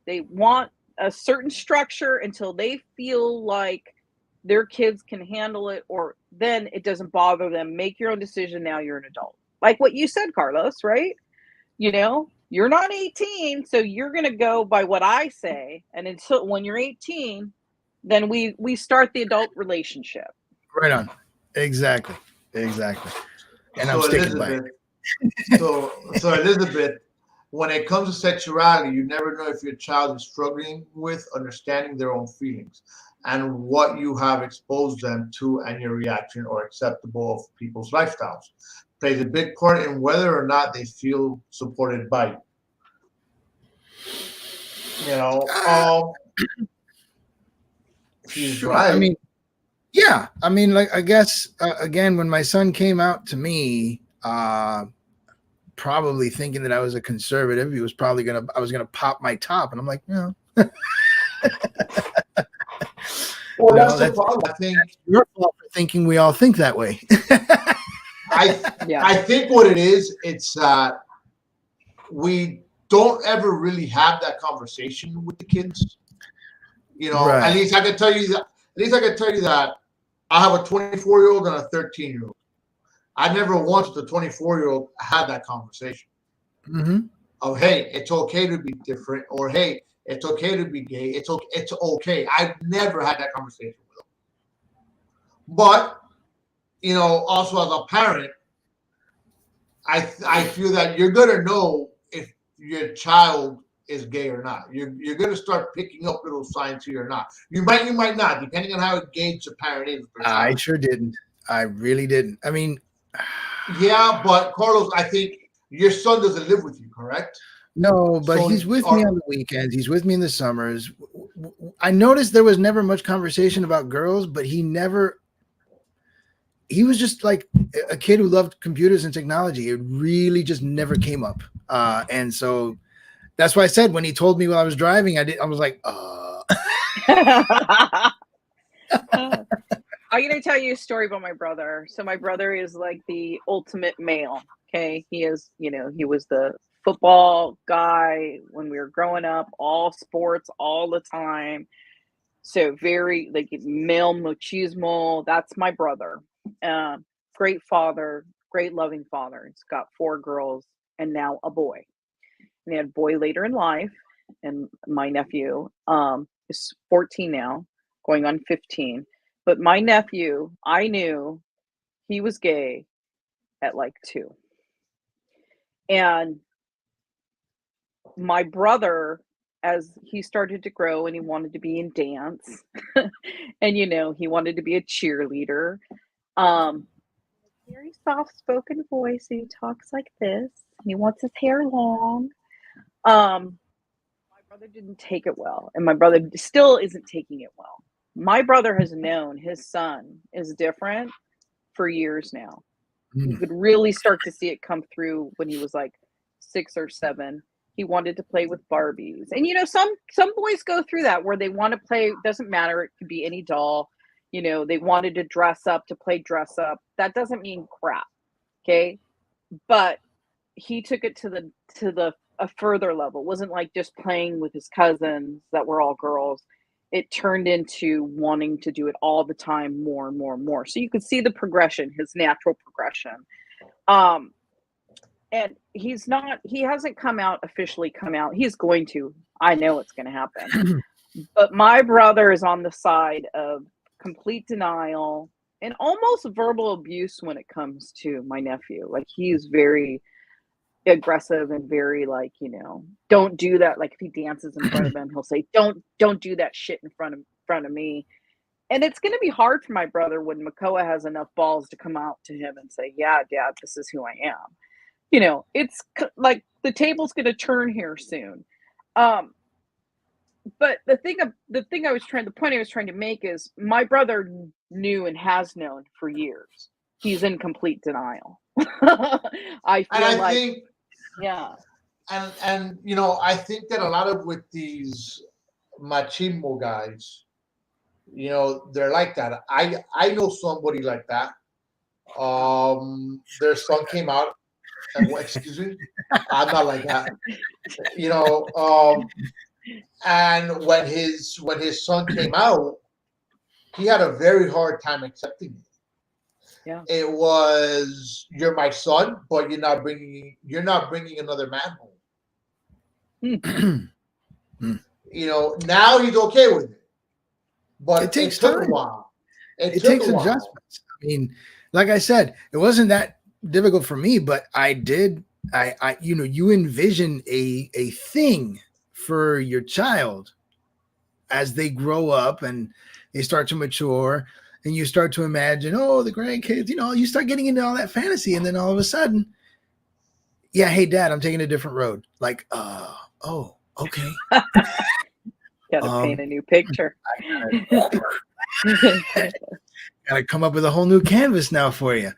They want a certain structure until they feel like their kids can handle it, or then it doesn't bother them. Make your own decision. Now you're an adult. Like what you said, Carlos, right? You're not 18, so you're going to go by what I say. And until when you're 18, then we start the adult relationship. Right on. Exactly. And so I'm sticking by it. So Elizabeth, when it comes to sexuality, you never know if your child is struggling with understanding their own feelings and what you have exposed them to, and your reaction or acceptable of people's lifestyles plays a big part in whether or not they feel supported by you. She's Sure. right. Like I guess again, when my son came out to me, probably thinking that I was a conservative, I was gonna pop my top, and I'm like, no. Well, that's the problem. I think your fault for thinking we all think that way. I think what it is, it's we don't ever really have that conversation with the kids. Right. At least I can tell you that. I have a 24-year-old and a 13-year-old. I never once the 24-year-old had that conversation of, hey, it's okay to be different, or hey, it's okay to be gay. It's okay. It's okay. I've never had that conversation with them. But also as a parent, I feel that you're gonna know if your child is gay or not. You're gonna start picking up little signs here or not. You might not, depending on how engaged the parent is. I sure didn't. I really didn't. I mean, yeah, but Carlos, I think your son doesn't live with you, correct? no, but he's with me on the weekends. He's with me in the summers. I noticed there was never much conversation about girls, but he was just like a kid who loved computers and technology. It really just never came up. And so that's why I said when he told me while I was driving, I was like, I'm going to tell you a story about my brother. So my brother is like the ultimate male. Okay. He is, he was the football guy when we were growing up, all sports all the time. So very like male machismo. That's my brother. Great father, great loving father. He's got 4 girls and now a boy. And he had a boy later in life. And my nephew is 14 now, going on 15. But my nephew, I knew he was gay at like 2. And my brother, as he started to grow and he wanted to be in dance and he wanted to be a cheerleader, very soft spoken voice, and he talks like this, and he wants his hair long. My brother didn't take it well, and my brother still isn't taking it well. My brother has known his son is different for years now. You could really start to see it come through when he was like 6 or 7. He wanted to play with Barbies. And some boys go through that where they want to play, doesn't matter, it could be any doll. They wanted to dress up to play dress up. That doesn't mean crap. Okay? But he took it to a further level. It wasn't like just playing with his cousins that were all girls. It turned into wanting to do it all the time, more and more and more. So you could see the progression, his natural progression. And he hasn't officially come out. He's going to. I know it's going to happen. But my brother is on the side of complete denial and almost verbal abuse when it comes to my nephew. Like, he's very aggressive and very like, don't do that. Like, if he dances in front of him, he'll say, don't do that shit in front of me. And it's going to be hard for my brother when Makoa has enough balls to come out to him and say, yeah, Dad, this is who I am. It's like the table's going to turn here soon. But the point I was trying to make is my brother knew and has known for years. He's in complete denial. I think, yeah. And I think that a lot of with these machismo guys, they're like that. I know somebody like that. Their son came out and excuse me, I'm not like that. And when his son came out, he had a very hard time accepting it. Yeah. It was, you're my son, but you're not bringing another man home. Now he's okay with it, but it takes took time. a while. It takes adjustments. I mean, like I said, it wasn't that difficult for me, but you envision a thing for your child as they grow up and they start to mature, and you start to imagine, the grandkids, you start getting into all that fantasy, and then all of a sudden, yeah, hey Dad, I'm taking a different road. Like, oh, okay. Gotta paint a new picture. Gotta come up with a whole new canvas now for you.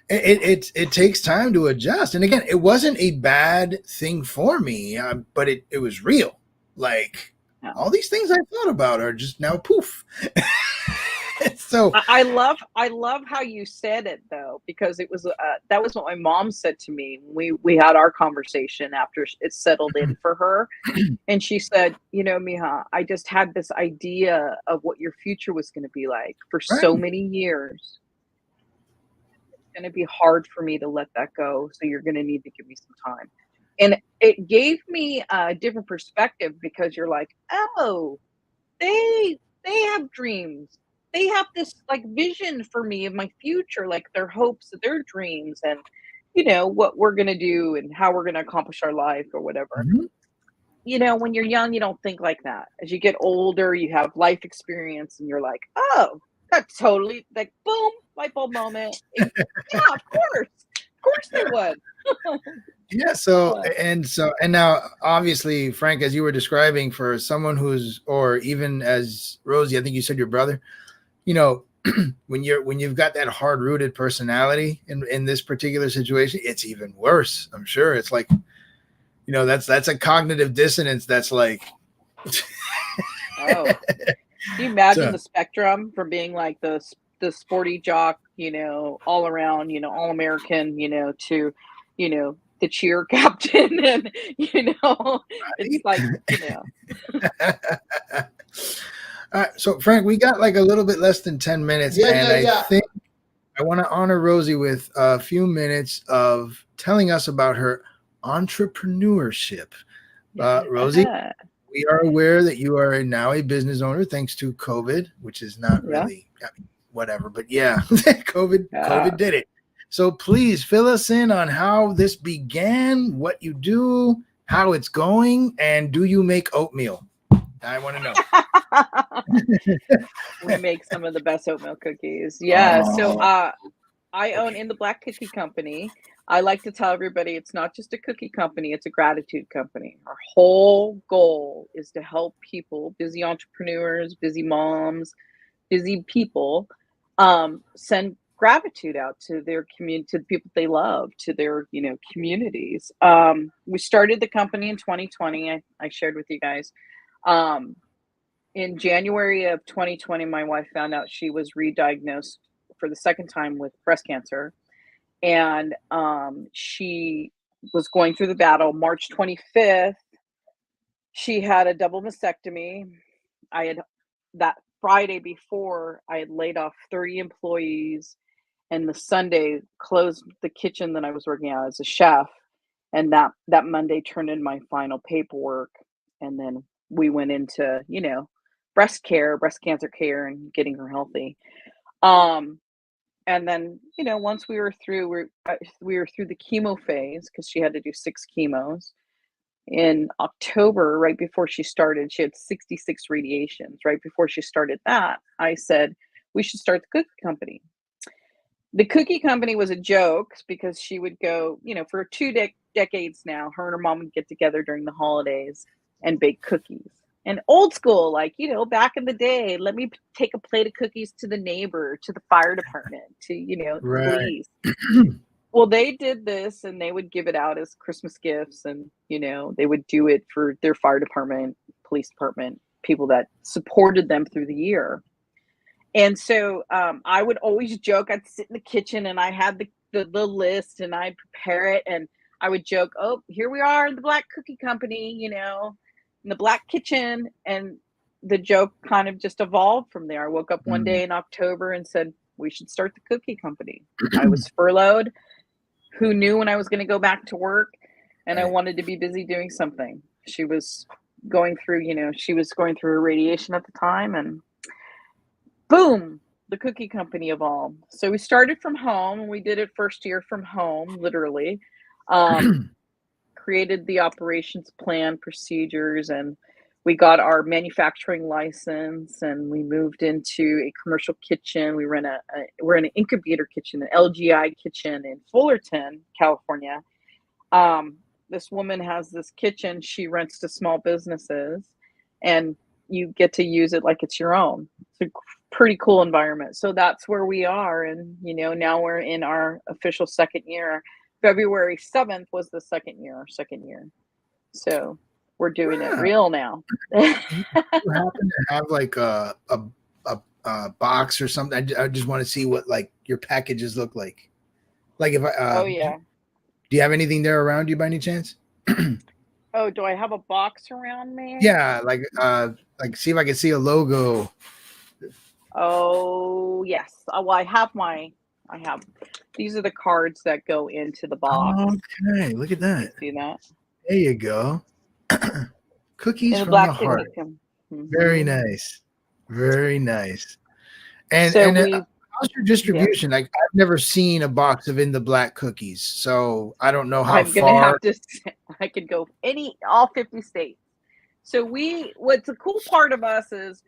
It takes time to adjust. And again, it wasn't a bad thing for me, but it was real. Like, all these things I thought about are just now poof. So I love how you said it, though, because it was that was what my mom said to me. We had our conversation after it settled in for her, and she said, Mija, I just had this idea of what your future was going to be like for so many years. going to be hard for me to let that go. So you're going to need to give me some time. And it gave me a different perspective because you're like, oh, they have dreams. They have this like vision for me of my future, like their hopes, their dreams, and what we're gonna do and how we're gonna accomplish our life or whatever. Mhm. When you're young, you don't think like that. As you get older, you have life experience, and you're like, oh, that's totally like boom, light bulb moment. Yeah, of course they would. Yeah. And now, obviously, Frank, as you were describing, for someone or even as Rosie, I think you said your brother, when you've got that hard rooted personality in this particular situation, it's even worse. I'm sure it's like, that's a cognitive dissonance. That's like, Oh, can you imagine so, the spectrum from being like the sporty jock, all around, all American, to, the cheer captain, and it's like, All right, so Frank, we got like a little bit less than 10 minutes, and I think I want to honor Rosie with a few minutes of telling us about her entrepreneurship. Rosie, we are aware that you are now a business owner thanks to COVID, which is not really, whatever, but yeah, COVID did it. So please fill us in on how this began, what you do, how it's going, and do you make oatmeal? I want to know. We make some of the best oatmeal cookies. Yeah. So I own In the Black Cookie Company. I like to tell everybody it's not just a cookie company, it's a gratitude company. Our whole goal is to help people, busy entrepreneurs, busy moms, busy people, send gratitude out to their community, to the people they love, to their communities. We started the company in 2020. I shared with you guys. In January of 2020, my wife found out she was re-diagnosed for the second time with breast cancer, and she was going through the battle. March 25th, she had a double mastectomy. I had that Friday before, I had laid off 30 employees, and the Sunday closed the kitchen that I was working at as a chef. And that Monday turned in my final paperwork, and then we went into breast cancer care, and getting her healthy. And then once we were through, we were through the chemo phase because she had to do 6 chemos. In October, right before she started, she had 66 radiations. Right before she started that, I said, we should start the cookie company. The cookie company was a joke because she would go, for 2 decades now, her and her mom would get together during the holidays and bake cookies. And old school, like, back in the day, let me take a plate of cookies to the neighbor, to the fire department, to, the police. Well, they did this, and they would give it out as Christmas gifts, and they would do it for their fire department, police department, people that supported them through the year. And so I would always joke. I'd sit in the kitchen, and I had the list, and I'd prepare it, and I would joke, oh, here we are in the Black Cookie Company, in the Black kitchen. And the joke kind of just evolved from there. I woke up one day in October and said, we should start the cookie company. I was furloughed. Who knew when I was going to go back to work? And I wanted to be busy doing something. She was going through, her radiation at the time, and boom, the cookie company evolved. So we started from home. We did it first year from home, literally. Created the operations plan, procedures, and we got our manufacturing license, and we moved into a commercial kitchen. We're in an incubator kitchen, an LGI kitchen in Fullerton, California. This woman has this kitchen she rents to small businesses, and you get to use it like it's your own. It's a pretty cool environment. So that's where we are. And, now we're in our official second year. February 7th was the second year. So we're doing it real now. You happen to have like a box or something? I just want to see what like your packages look like. Like if I oh yeah. Do you have anything there around you by any chance? Oh, do I have a box around me? Yeah, like see if I can see a logo. Oh yes. Well, I have my I have. These are the cards that go into the box. Okay, look at You that. see that? There you go. Cookies In the from black the heart. cookie. Very nice. Very nice. And So how's your distribution? Like I've never seen a box of In the Black cookies, so I don't know how I'm gonna far. have to. I could go all 50 states. So what's the cool part of us is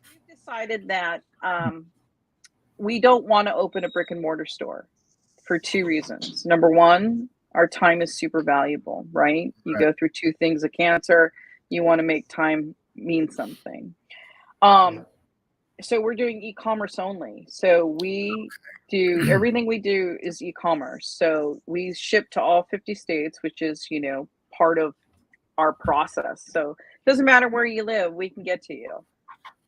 we've decided that we don't want to open a brick and mortar store for two reasons. Number one, our time is super valuable, right? You go through two things of cancer, you want to make time mean something. So we're doing e-commerce only. So we do everything we do is e-commerce. So we ship to all 50 states, which is, part of our process. So it doesn't matter where you live, we can get to you.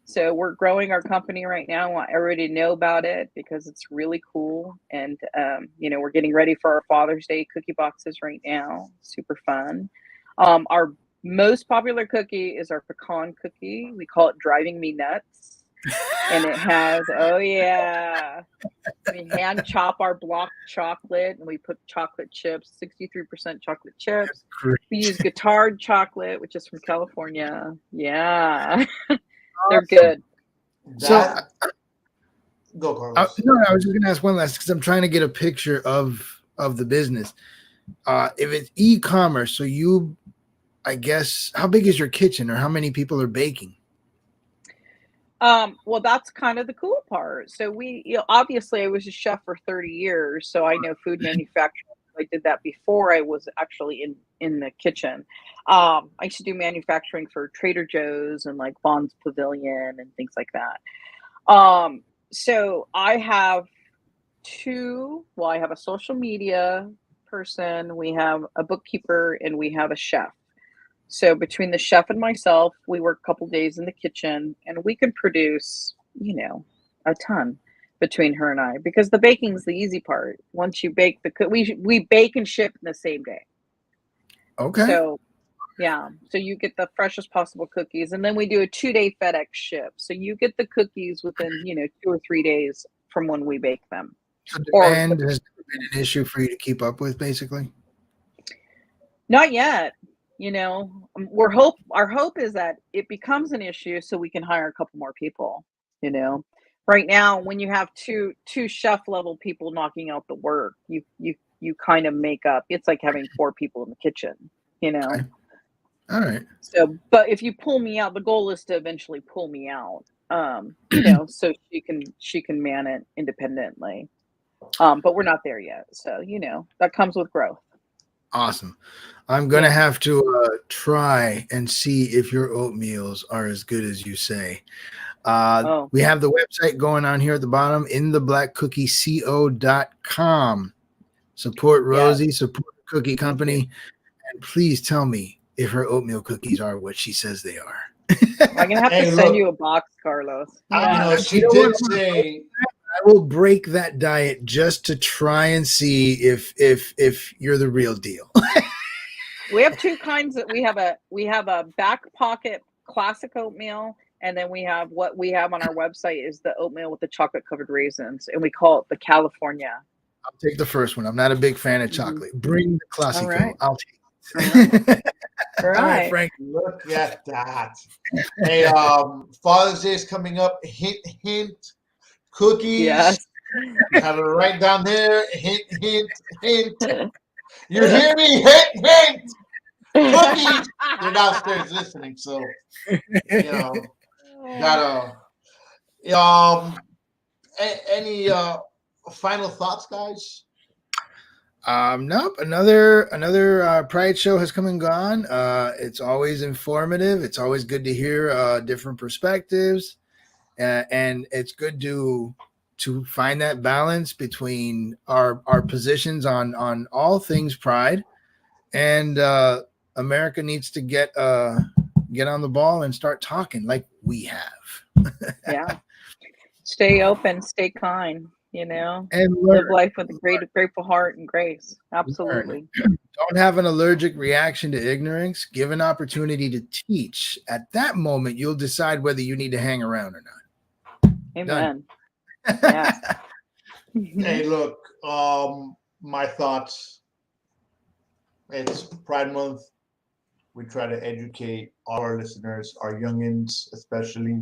So we're growing our company right now. I want everybody to know about it because it's really cool. And, we're getting ready for our Father's Day cookie boxes right now. Super fun. Our most popular cookie is our pecan cookie. We call it Driving Me Nuts. And it has, we hand chop our block chocolate and we put chocolate chips, 63% chocolate chips. We use Guittard chocolate, which is from California. Yeah. They're good. Go, Carlos. No, I was just gonna ask one last because I'm trying to get a picture of the business. If it's e-commerce, so I guess, how big is your kitchen or how many people are baking? Well, that's kind of the cool part. So obviously I was a chef for 30 years, so I know food manufacturing. I did that before I was actually in the kitchen. I used to do manufacturing for Trader Joe's and like Bond's Pavilion and things like that. So I have I have a social media person, we have a bookkeeper, and we have a chef. So between the chef and myself, we work a couple days in the kitchen and we can produce, a ton between her and I, because the baking's the easy part. Once you bake we bake and ship in the same day. Okay. So yeah. So you get the freshest possible cookies and then we do a 2-day FedEx ship. So you get the cookies within, 2 or 3 days from when we bake them. So demand has been an issue for you to keep up with, basically? Not yet. Our hope is that it becomes an issue so we can hire a couple more people. Right now, when you have two chef level people knocking out the work, you kind of make up. It's like having 4 people in the kitchen. Okay. All right. So, but if you pull me out, the goal is to eventually pull me out. So she can man it independently. But we're not there yet. So that comes with growth. Awesome. I'm going to have to try and see if your oatmeals are as good as you say. We have the website going on here at the bottom, intheblackcookieco.com. Support Rosie, support the cookie company, and please tell me if her oatmeal cookies are what she says they are. I'm going to have to send you a box, Carlos. She did say... I will break that diet just to try and see if you're the real deal. We have two kinds. We have a back pocket classic oatmeal, and then what we have on our website is the oatmeal with the chocolate covered raisins, and we call it the California. I'll take the first one. I'm not a big fan of chocolate. Bring the Classico. Right. I'll take it. All right, Frank. Look at that. Hey, Father's Day is coming up. Hint, hint. Cookies. Yes. You have it right down there. Hint, hint, hint. You hear me? Hint, hint. Cookies. They're downstairs listening, so gotta. Any final thoughts, guys? Nope. Another Pride show has come and gone. It's always informative. It's always good to hear different perspectives. And it's good to find that balance between our positions on all things Pride, and America needs to get on the ball and start talking like we have. Yeah. Stay open, stay kind, and live life with a grateful heart and grace. Absolutely. Don't have an allergic reaction to ignorance. Give an opportunity to teach. At that moment, you'll decide whether you need to hang around or not. Amen. Yeah. Hey, look, my thoughts. It's Pride Month. We try to educate all our listeners, our youngins, especially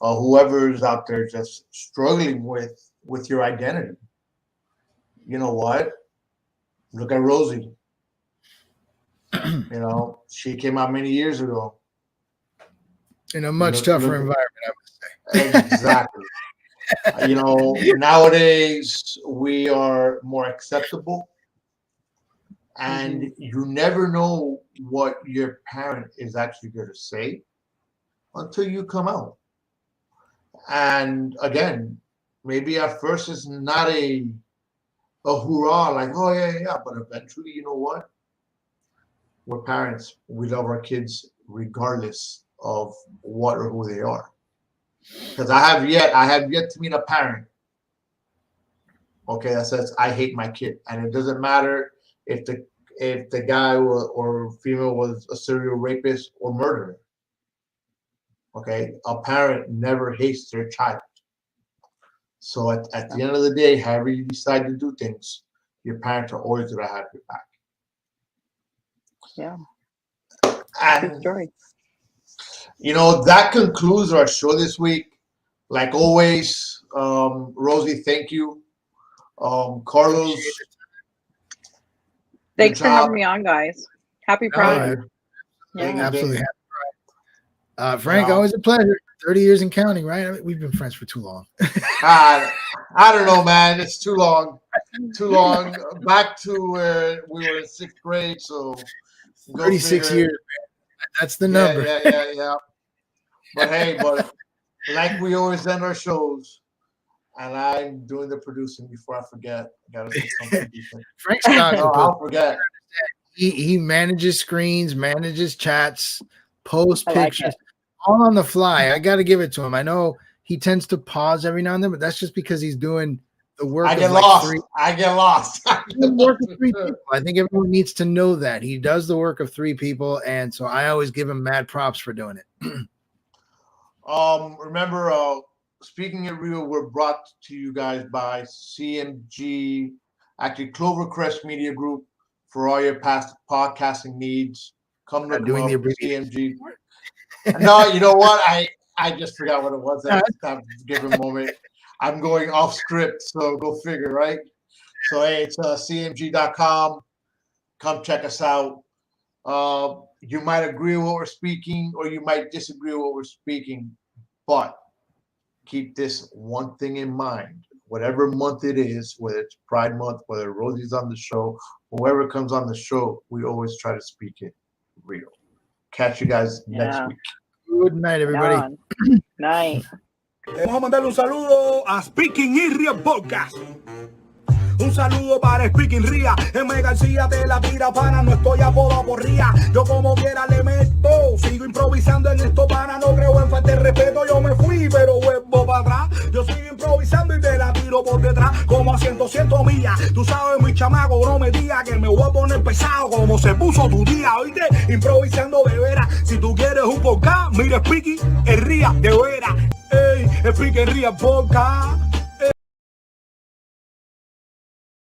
whoever's out there just struggling with your identity. You know what? Look at Rosie. You know, she came out many years ago. In a much tougher environment, I would say. Exactly. You know, nowadays we are more acceptable, and you never know what your parent is actually going to say until you come out. And again, maybe at first it's not a hoorah, like, oh yeah, yeah, but eventually, you know what? We're parents. We love our kids regardless of what or who they are. Because I have yet to meet a parent, okay, that says I hate my kid, and it doesn't matter if the guy or female was a serial rapist or murderer. Okay, a parent never hates their child. So at the end of the day, however you decide to do things, your parents are always going to have your back. Yeah. And Good story. you know, that concludes our show this week. Like always, Rosie, thank you. Carlos, Thanks good for having job. me on, guys. Happy No, Pride. Thank you. Absolutely happy. Frank, always a pleasure. 30 years and counting, right? I mean, we've been friends for too long. I don't know, man. It's too long. Too long. Back to where we were in 6th grade. So 36 years, man. That's the number. Yeah. But hey, like we always end our shows, and I'm doing the producing before I forget. I gotta say something decent. Frank's not. No, I'll forget. He manages screens, manages chats, posts I like pictures, it. all on the fly. I got to give it to him. I know he tends to pause every now and then, but that's just because he's doing the work. I get of like lost. I get lost. the work of 3 people. I think everyone needs to know that he does the work of 3 people, and so I always give him mad props for doing it. Remember, Speaking It Real, we're brought to you guys by CMG, actually Clovercrest Media Group, for all your past podcasting needs. Come look them up, CMG. No, you know what? I just forgot what it was. I just have to give him a moment. I'm going off script, so go figure, right? So hey, it's cmg.com. Come check us out. You might agree with what we're speaking, or you might disagree with what we're speaking, but keep this one thing in mind. Whatever month it is, whether it's Pride Month, whether Rosie's on the show, whoever comes on the show, we always try to speak it real. Catch you guys next week. Good night, everybody. Night. Vamos a mandarle un saludo a Speaking Irria Podcast. Un saludo para Speaking Ria. M. García te la tira, pana. No estoy apodado por Ria. Yo como quiera le meto. Sigo improvisando en esto, pana. No creo en falta de respeto. Yo me fui, pero vuelvo para atrás. Yo sigo improvisando y te la tiro por detrás. Como a 100 millas. Tú sabes, mi chamaco, no me digas que me voy a poner pesado. Como se puso tu día, oíste. Improvisando de veras. Si tú quieres un podcast, mira Speaking Ria de veras. Ey, Speaking Ria Podcast.